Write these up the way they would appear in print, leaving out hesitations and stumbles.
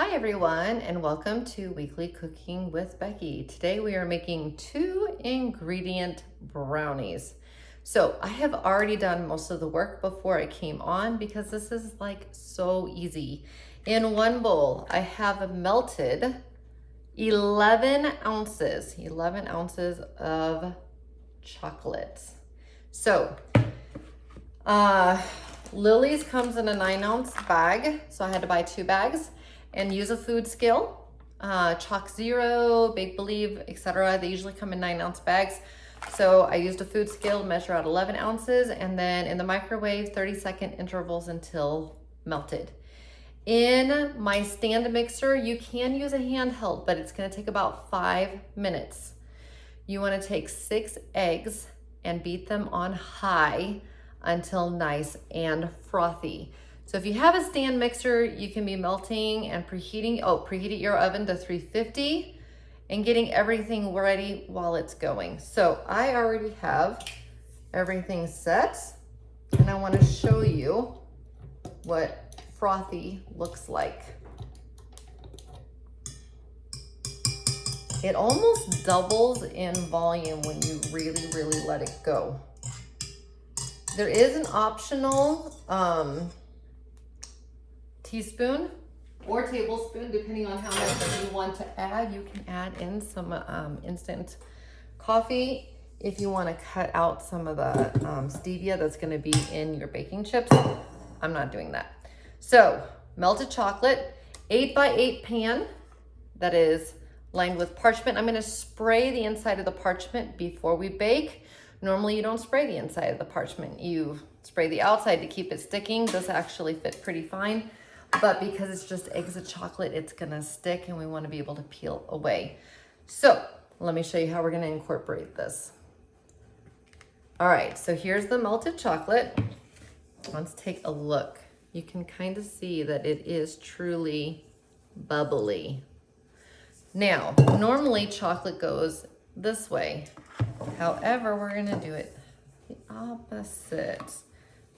Hi everyone, and welcome to Weekly Cooking with Becky. Today we are making 2-ingredient brownies. So I have already done most of the work before I came on because this is like so easy. In one bowl, I have melted 11 ounces of chocolate. So, Lilly's comes in a 9-ounce bag, so I had to buy 2 bags and use a food scale. Choc Zero, Bake Believe, etc. They usually come in 9-ounce bags. So I used a food scale to measure out 11 ounces and then in the microwave, 30-second intervals until melted. In my stand mixer, you can use a handheld, but it's gonna take about 5 minutes. You wanna take 6 eggs and beat them on high until nice and frothy. So if you have a stand mixer, you can be melting and preheating your oven to 350 and getting everything ready while it's going. So I already have everything set and I want to show you what frothy looks like. It almost doubles in volume when you really let it go. There is an optional teaspoon or tablespoon, depending on how much you want to add. You can add in some instant coffee if you want to cut out some of the stevia that's going to be in your baking chips. I'm not doing that. So melted chocolate, 8x8 pan that is lined with parchment. I'm going to spray the inside of the parchment before we bake. Normally you don't spray the inside of the parchment. You spray the outside to keep it sticking. This actually fit pretty fine, but because it's just eggs and chocolate, it's gonna stick and we wanna be able to peel away. So let me show you how we're gonna incorporate this. All right, so here's the melted chocolate. Let's take a look. You can kind of see that it is truly bubbly. Now, normally chocolate goes this way. However, we're gonna do it the opposite.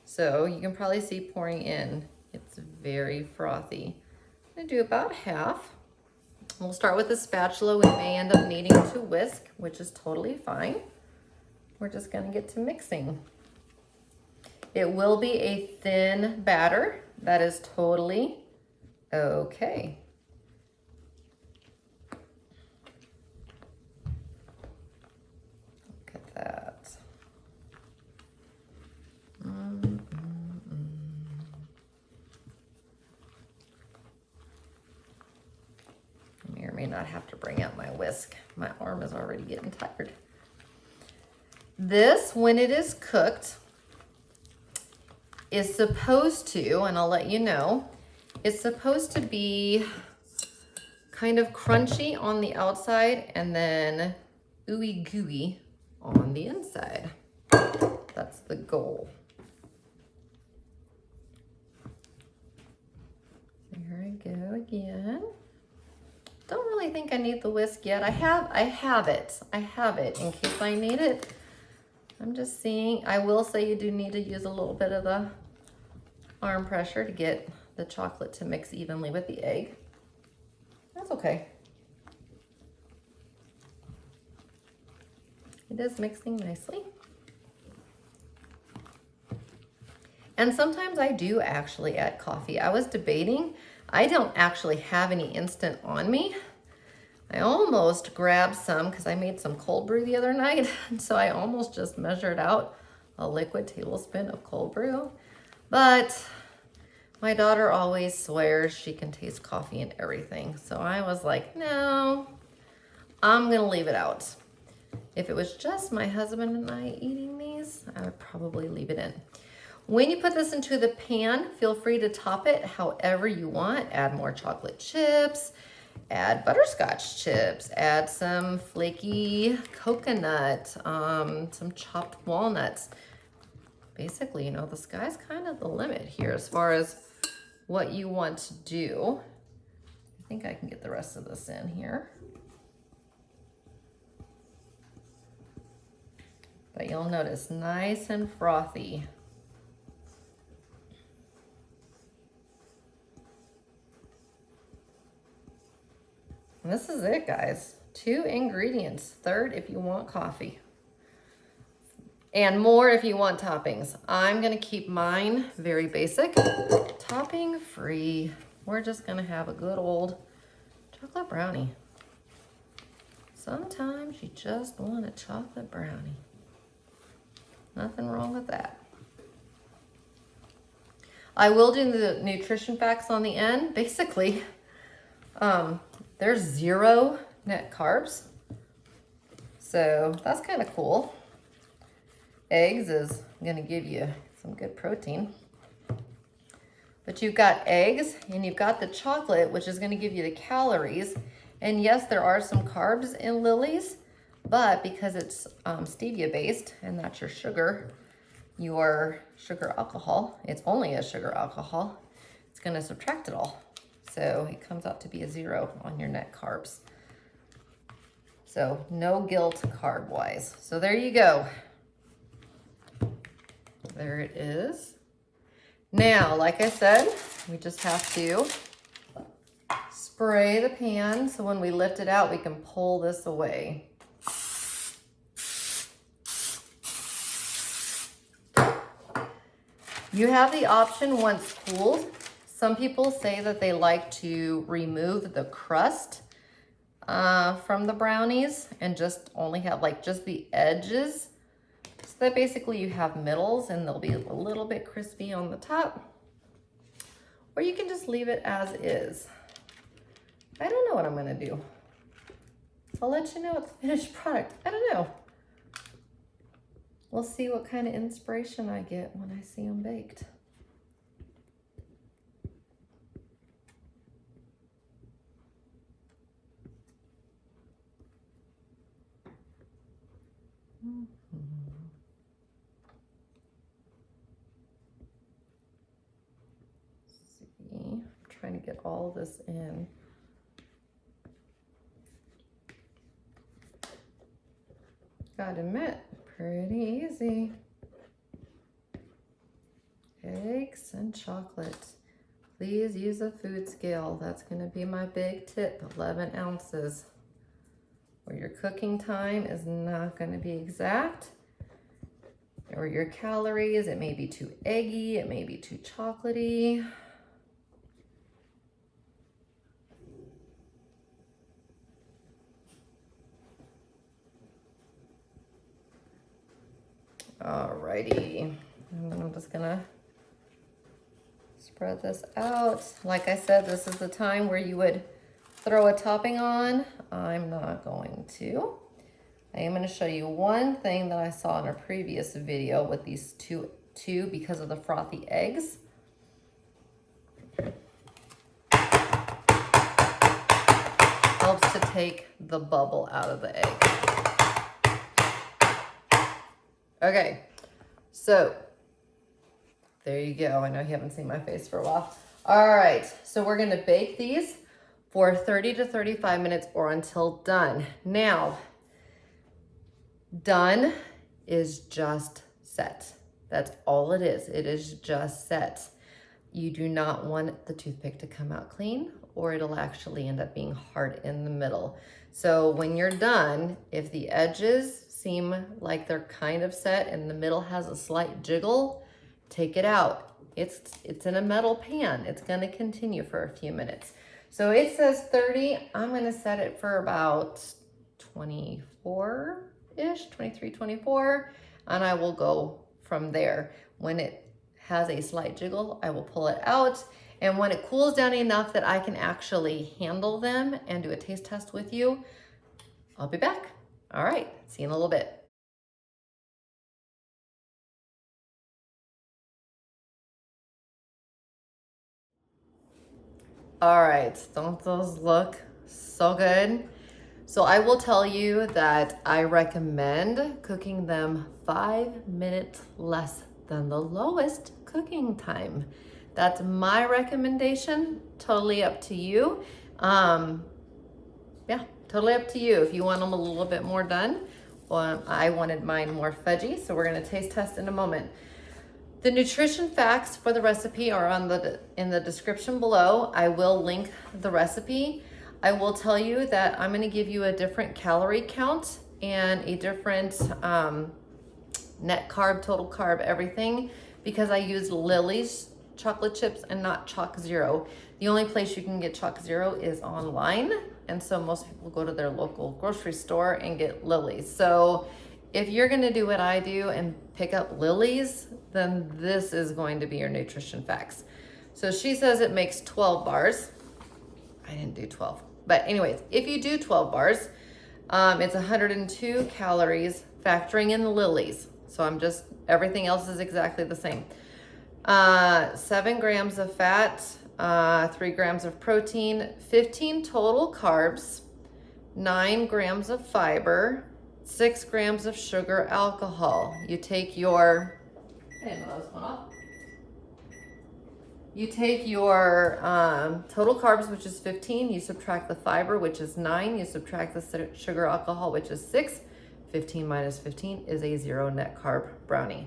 So you can probably see pouring in, it's very frothy. I'm gonna do about half. We'll start with a spatula. We may end up needing to whisk, which is totally fine. We're just gonna get to mixing. It will be a thin batter. That is totally okay. Look at that. I may or may not have to bring out my whisk. My arm is already getting tired. This, when it is cooked, is supposed to, and I'll let you know, it's supposed to be kind of crunchy on the outside and then ooey gooey on the inside. That's the goal. There I go again. Don't really think I need the whisk yet. I have it in case I need it. I'm just seeing, I will say you do need to use a little bit of the arm pressure to get the chocolate to mix evenly with the egg. That's okay. It is mixing nicely. And sometimes I do actually add coffee. I was debating, I don't actually have any instant on me. I almost grabbed some because I made some cold brew the other night. So I almost just measured out a liquid tablespoon of cold brew. But my daughter always swears she can taste coffee in everything. So I was like, no, I'm gonna leave it out. If it was just my husband and I eating these, I would probably leave it in. When you put this into the pan, feel free to top it however you want. Add more chocolate chips, add butterscotch chips, add some flaky coconut, some chopped walnuts. Basically, you know, the sky's kind of the limit here as far as what you want to do. I think I can get the rest of this in here. But you'll notice nice and frothy. And this is it, guys. 2 ingredients. Third if you want coffee. And more if you want toppings. I'm gonna keep mine very basic, topping free. We're just gonna have a good old chocolate brownie. Sometimes you just want a chocolate brownie. Nothing wrong with that. I will do the nutrition facts on the end. Basically, there's 0 net carbs. So that's kind of cool. Eggs is gonna give you some good protein. But you've got eggs and you've got the chocolate, which is gonna give you the calories. And yes, there are some carbs in Lily's, but because it's stevia based and that's your sugar alcohol, it's only a sugar alcohol, it's gonna subtract it all. So it comes out to be a 0 on your net carbs. So no guilt carb wise. So there you go. There it is. Now, like I said, we just have to spray the pan so when we lift it out, we can pull this away. You have the option once cooled. Some people say that they like to remove the crust from the brownies and just only have like just the edges. So that basically you have middles and they'll be a little bit crispy on the top. Or you can just leave it as is. I don't know what I'm gonna do. I'll let you know at the finished product. I don't know. We'll see what kind of inspiration I get when I see them baked. I'm trying to get all this in. Gotta admit, pretty easy. Eggs and chocolate. Please use a food scale. That's gonna be my big tip, 11 ounces. Or your cooking time is not gonna be exact. Or your calories, it may be too eggy, it may be too chocolatey. Alrighty, I'm just gonna spread this out. Like I said, this is the time where you would throw a topping on. I'm not going to. I am gonna show you one thing that I saw in a previous video with these two because of the frothy eggs. Helps to take the bubble out of the egg. Okay, so there you go. I know you haven't seen my face for a while. All right, so we're gonna bake these for 30 to 35 minutes or until done. Now, done is just set. That's all it is. It is just set. You do not want the toothpick to come out clean or it'll actually end up being hard in the middle. So when you're done, if the edges seem like they're kind of set and the middle has a slight jiggle, take it out. It's in a metal pan. It's gonna continue for a few minutes. So it says 30, I'm gonna set it for about 24-ish, 23, 24, and I will go from there. When it has a slight jiggle, I will pull it out. And when it cools down enough that I can actually handle them and do a taste test with you, I'll be back. All right, see you in a little bit. All right, don't those look so good? So I will tell you that I recommend cooking them 5 minutes less than the lowest cooking time. That's my recommendation, totally up to you. Yeah, totally up to you. If you want them a little bit more done, well, I wanted mine more fudgy, so we're gonna taste test in a moment. The nutrition facts for the recipe are in the description below. I will link the recipe. I will tell you that I'm going to give you a different calorie count and a different net carb, total carb, everything, because I use Lilly's chocolate chips and not Choc Zero. The only place you can get Choc Zero is online, and so most people go to their local grocery store and get Lilly's. So if you're gonna do what I do and pick up Lilly's, then this is going to be your nutrition facts. So she says it makes 12 bars. I didn't do 12. But anyways, if you do 12 bars, it's 102 calories, factoring in the Lilly's. So everything else is exactly the same. 7 grams of fat, 3 grams of protein, 15 total carbs, 9 grams of fiber, 6 grams of sugar alcohol. You take your, I didn't know that was going off. You take your total carbs, which is 15, you subtract the fiber, which is 9, you subtract the sugar alcohol, which is 6. 15 minus 15 is a 0 net carb brownie.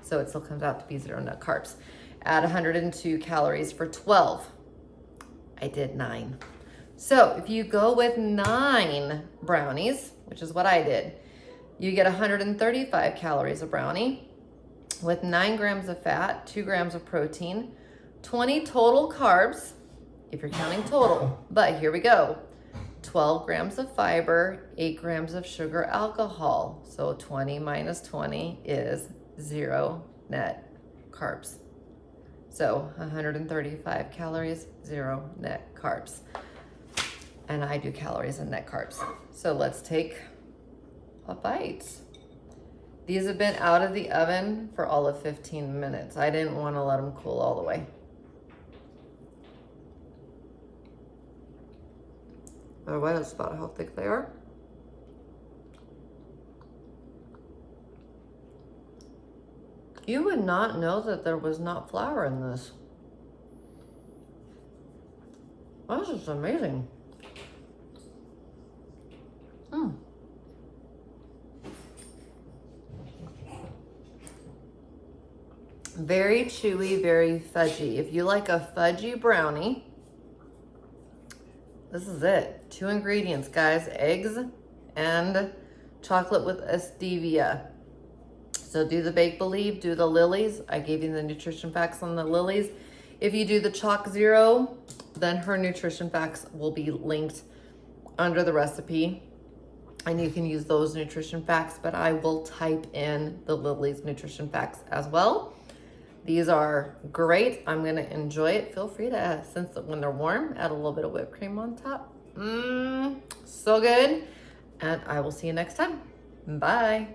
So it still comes out to be 0 net carbs. Add 102 calories for 12. I did 9. So if you go with 9 brownies, which is what I did, you get 135 calories a brownie with 9 grams of fat, 2 grams of protein, 20 total carbs, if you're counting total, but here we go. 12 grams of fiber, 8 grams of sugar alcohol. So 20 minus 20 is 0 net carbs. So 135 calories, 0 net carbs. And I do calories and net carbs. So let's take a bite. These have been out of the oven for all of 15 minutes. I didn't want to let them cool all the way. Otherwise, that's about how thick they are. You would not know that there was not flour in this. This is amazing. Very chewy, very fudgy. If you like a fudgy brownie, this is it. 2 ingredients, guys. Eggs and chocolate with stevia. So do the Bake Believe, do the Lilly's. I gave you the nutrition facts on the Lilly's. If you do the Choc Zero, then her nutrition facts will be linked under the recipe. And you can use those nutrition facts, but I will type in the Lilly's nutrition facts as well. These are great. I'm gonna enjoy it. Feel free to, since when they're warm, add a little bit of whipped cream on top. So good. And I will see you next time. Bye.